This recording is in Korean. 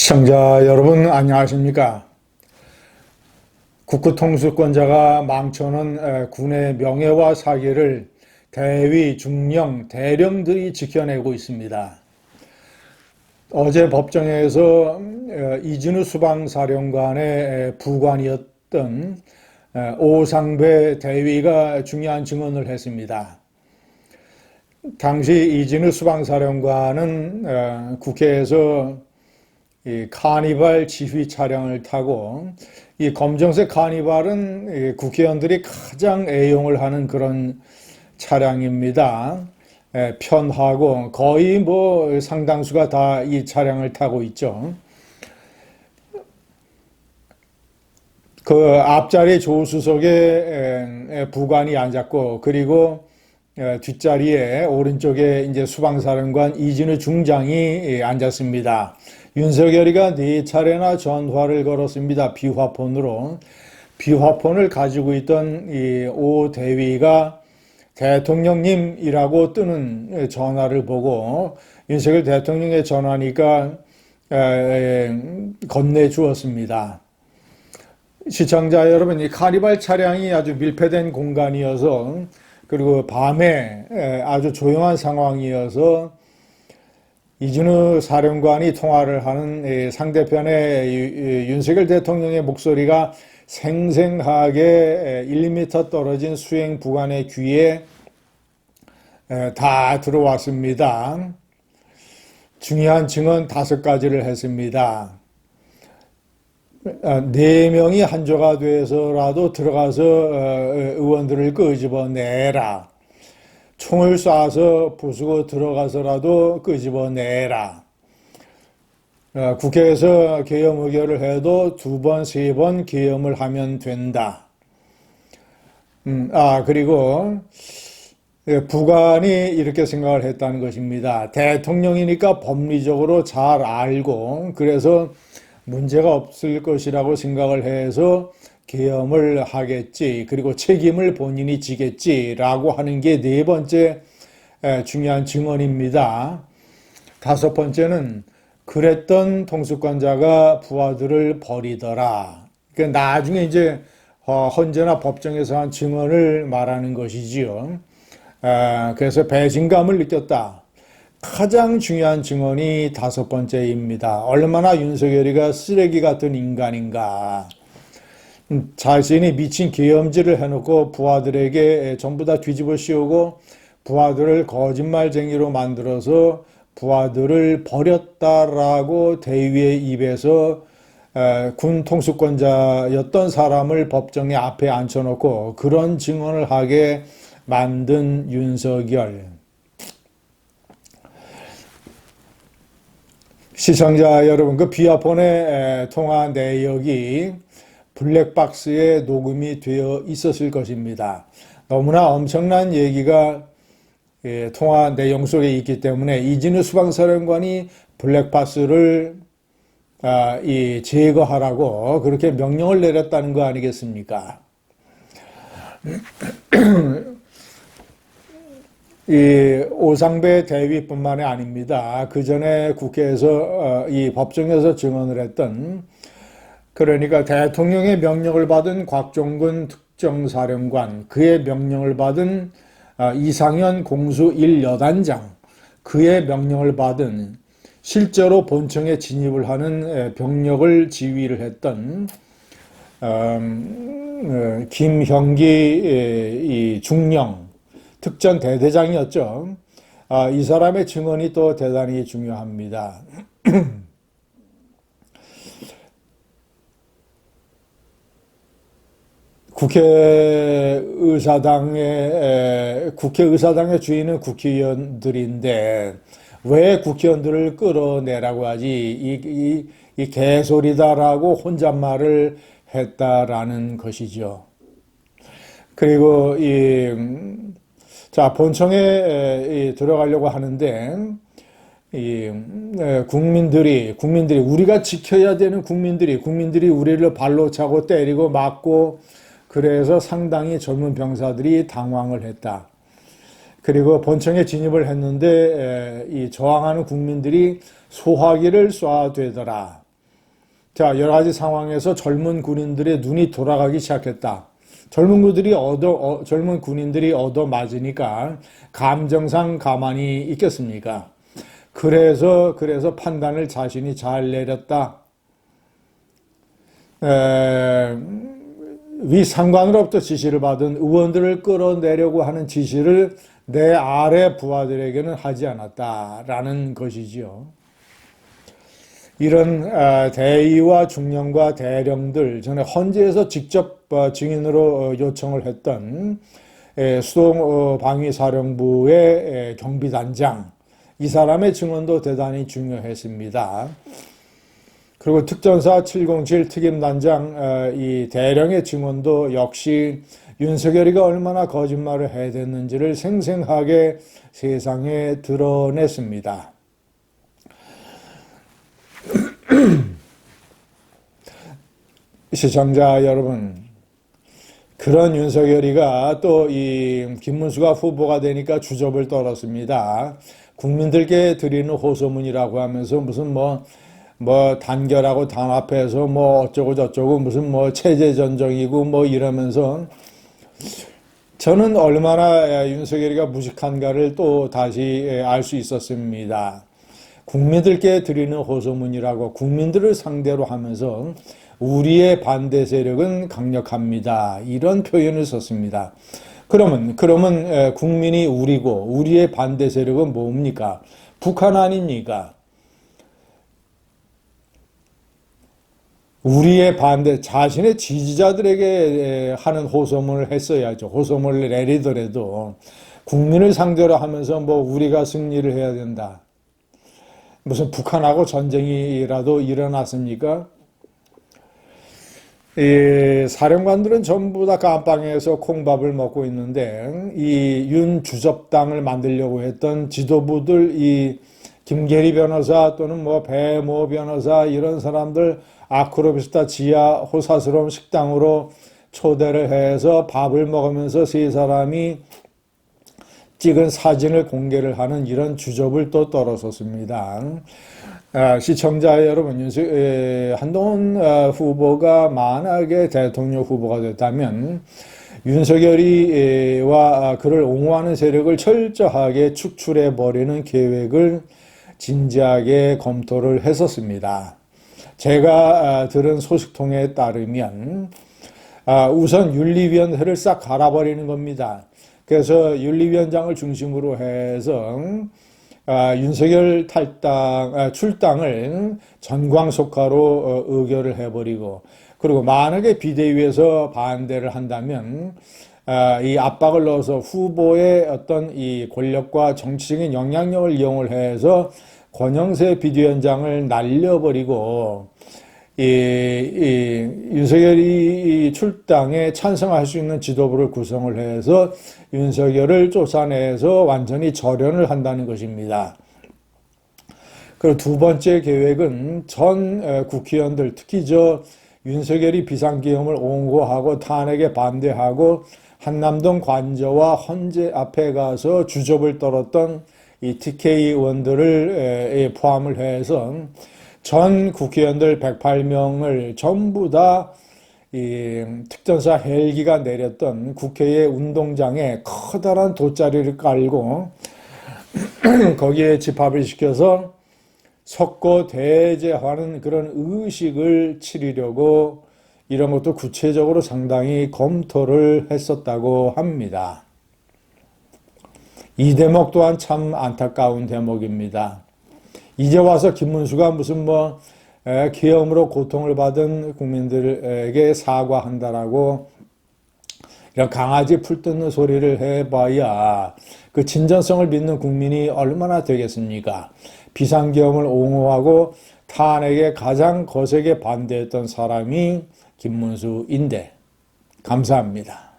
시청자 여러분 안녕하십니까? 국구통수권자가 망쳐놓은 군의 명예와 사기를 대위, 중령, 대령들이 지켜내고 있습니다. 어제 법정에서 이진우 수방사령관의 부관이었던 오상배 대위가 중요한 증언을 했습니다. 당시 이진우 수방사령관은 국회에서 이 카니발 지휘 차량을 타고, 이 검정색 카니발은 국회의원들이 가장 애용을 하는 그런 차량입니다. 편하고 거의 뭐 상당수가 다 이 차량을 타고 있죠. 그 앞자리 조수석에 부관이 앉았고, 그리고 뒷자리에 오른쪽에 이제 수방사령관 이진우 중장이 앉았습니다. 윤석열이가 4차례나 전화를 걸었습니다. 비화폰으로. 비화폰을 가지고 있던 이 오 대위가 대통령님이라고 뜨는 전화를 보고 윤석열 대통령의 전화니까 건네주었습니다. 시청자 여러분, 이 카니발 차량이 아주 밀폐된 공간이어서, 그리고 밤에 아주 조용한 상황이어서 이진우 사령관이 통화를 하는 상대편의 윤석열 대통령의 목소리가 생생하게 1m 떨어진 수행 부관의 귀에 다 들어왔습니다. 중요한 증언 5가지를 했습니다. 4명이 한조가 돼서라도 들어가서 의원들을 끄집어내라. 총을 쏴서 부수고 들어가서라도 끄집어내라. 국회에서 계엄 의결을 해도 2번, 3번 계엄을 하면 된다. 그리고 부관이 이렇게 생각을 했다는 것입니다. 대통령이니까 법리적으로 잘 알고, 그래서 문제가 없을 것이라고 생각을 해서 계엄을 하겠지, 그리고 책임을 본인이 지겠지라고 하는 게 4번째 중요한 증언입니다. 5번째는 그랬던 통수권자가 부하들을 버리더라. 그러니까 나중에 이제 헌재나 법정에서 한 증언을 말하는 것이지요. 그래서 배신감을 느꼈다. 가장 중요한 증언이 5번째입니다. 얼마나 윤석열이가 쓰레기 같은 인간인가. 자신이 미친 계엄질을 해놓고 부하들에게 전부 다 뒤집어 씌우고 부하들을 거짓말쟁이로 만들어서 부하들을 버렸다라고 대위의 입에서 군 통수권자였던 사람을 법정에 앞에 앉혀놓고 그런 증언을 하게 만든 윤석열. 시청자 여러분, 그 비화폰의 통화 내역이 블랙박스에 녹음이 되어 있었을 것입니다. 너무나 엄청난 얘기가 통화 내용 속에 있기 때문에 이진우 수방사령관이 블랙박스를 제거하라고 그렇게 명령을 내렸다는 거 아니겠습니까? 이 오상배 대위뿐만이 아닙니다. 그 전에 국회에서 이 법정에서 증언을 했던, 그러니까 대통령의 명령을 받은 곽종근 특정사령관, 그의 명령을 받은 이상현 공수 1여단장, 그의 명령을 받은 실제로 본청에 진입을 하는 병력을 지휘를 했던 김형기 중령 특전 대대장이었죠. 이 사람의 증언이 또 대단히 중요합니다. 국회의사당의 주인은 국회의원들인데 왜 국회의원들을 끌어내라고 하지? 이 개소리다라고 혼잣말을 했다라는 것이죠. 그리고 본청에 들어가려고 하는데 국민들이 우리가 지켜야 되는 국민들이 우리를 발로 차고 때리고 맞고, 그래서 상당히 젊은 병사들이 당황을 했다. 그리고 본청에 진입을 했는데 이 저항하는 국민들이 소화기를 쏴대더라. 자, 여러 가지 상황에서 젊은 군인들의 눈이 돌아가기 시작했다. 젊은 군인들이 얻어맞으니까 감정상 가만히 있겠습니까? 그래서 판단을 자신이 잘 내렸다. 위 상관으로부터 지시를 받은 의원들을 끌어내려고 하는 지시를 내 아래 부하들에게는 하지 않았다라는 것이지요. 이런 대위와 중령과 대령들, 전에 헌재에서 직접 증인으로 요청을 했던 수동 방위사령부의 경비단장, 이 사람의 증언도 대단히 중요했습니다. 그리고 특전사 707 특임단장 이 대령의 증언도 역시 윤석열이가 얼마나 거짓말을 해댔는지를 생생하게 세상에 드러냈습니다. 시청자 여러분, 그런 윤석열이가 또 이 김문수가 후보가 되니까 주접을 떨었습니다. 국민들께 드리는 호소문이라고 하면서 무슨 뭐 단결하고 단합해서 뭐 어쩌고 저쩌고 무슨 뭐 체제 전정이고 뭐 이러면서, 저는 얼마나 윤석열이가 무식한가를 또 다시 알 수 있었습니다. 국민들께 드리는 호소문이라고 국민들을 상대로 하면서 우리의 반대 세력은 강력합니다, 이런 표현을 썼습니다. 그러면 국민이 우리고 우리의 반대 세력은 뭡니까? 북한 아닙니까? 우리의 반대, 자신의 지지자들에게 하는 호소문을 했어야죠. 호소문을 내리더라도 국민을 상대로 하면서 뭐 우리가 승리를 해야 된다, 무슨 북한하고 전쟁이라도 일어났습니까? 이 사령관들은 전부 다 감방에서 콩밥을 먹고 있는데, 이 윤 주접당을 만들려고 했던 지도부들, 이 김계리 변호사 또는 뭐 배모 변호사, 이런 사람들 아크로비스타 지하 호사스러운 식당으로 초대를 해서 밥을 먹으면서 세 사람이 찍은 사진을 공개를 하는 이런 주접을 또 떨어섰습니다. 시청자 여러분, 한동훈 후보가 만약에 대통령 후보가 됐다면 윤석열이와 그를 옹호하는 세력을 철저하게 축출해버리는 계획을 진지하게 검토를 했었습니다. 제가 들은 소식통에 따르면 우선 윤리위원회를 싹 갈아버리는 겁니다. 그래서 윤리위원장을 중심으로 해서 윤석열 출당을 전광석화로 의결을 해버리고, 그리고 만약에 비대위에서 반대를 한다면 이 압박을 넣어서 후보의 어떤 이 권력과 정치적인 영향력을 이용을 해서 권영세 비대위원장을 날려버리고, 윤석열이 출당에 찬성할 수 있는 지도부를 구성을 해서 윤석열을 쫓아내서 완전히 절연을 한다는 것입니다. 그리고 두 번째 계획은 전 국회의원들, 특히 윤석열이 비상계엄을 옹호하고 탄핵에 반대하고 한남동 관저와 헌재 앞에 가서 주접을 떨었던 이 TK 의원들을 포함을 해서 전 국회의원들 108명을 전부 다 이 특전사 헬기가 내렸던 국회의 운동장에 커다란 돗자리를 깔고 거기에 집합을 시켜서 석고 대제하는 그런 의식을 치르려고 이런 것도 구체적으로 상당히 검토를 했었다고 합니다. 이 대목 또한 참 안타까운 대목입니다. 이제 와서 김문수가 무슨 계엄으로 고통을 받은 국민들에게 사과한다라고 이런 강아지 풀 뜯는 소리를 해봐야 그 진정성을 믿는 국민이 얼마나 되겠습니까? 비상계엄을 옹호하고 탄핵에 가장 거세게 반대했던 사람이 김문수인데. 감사합니다.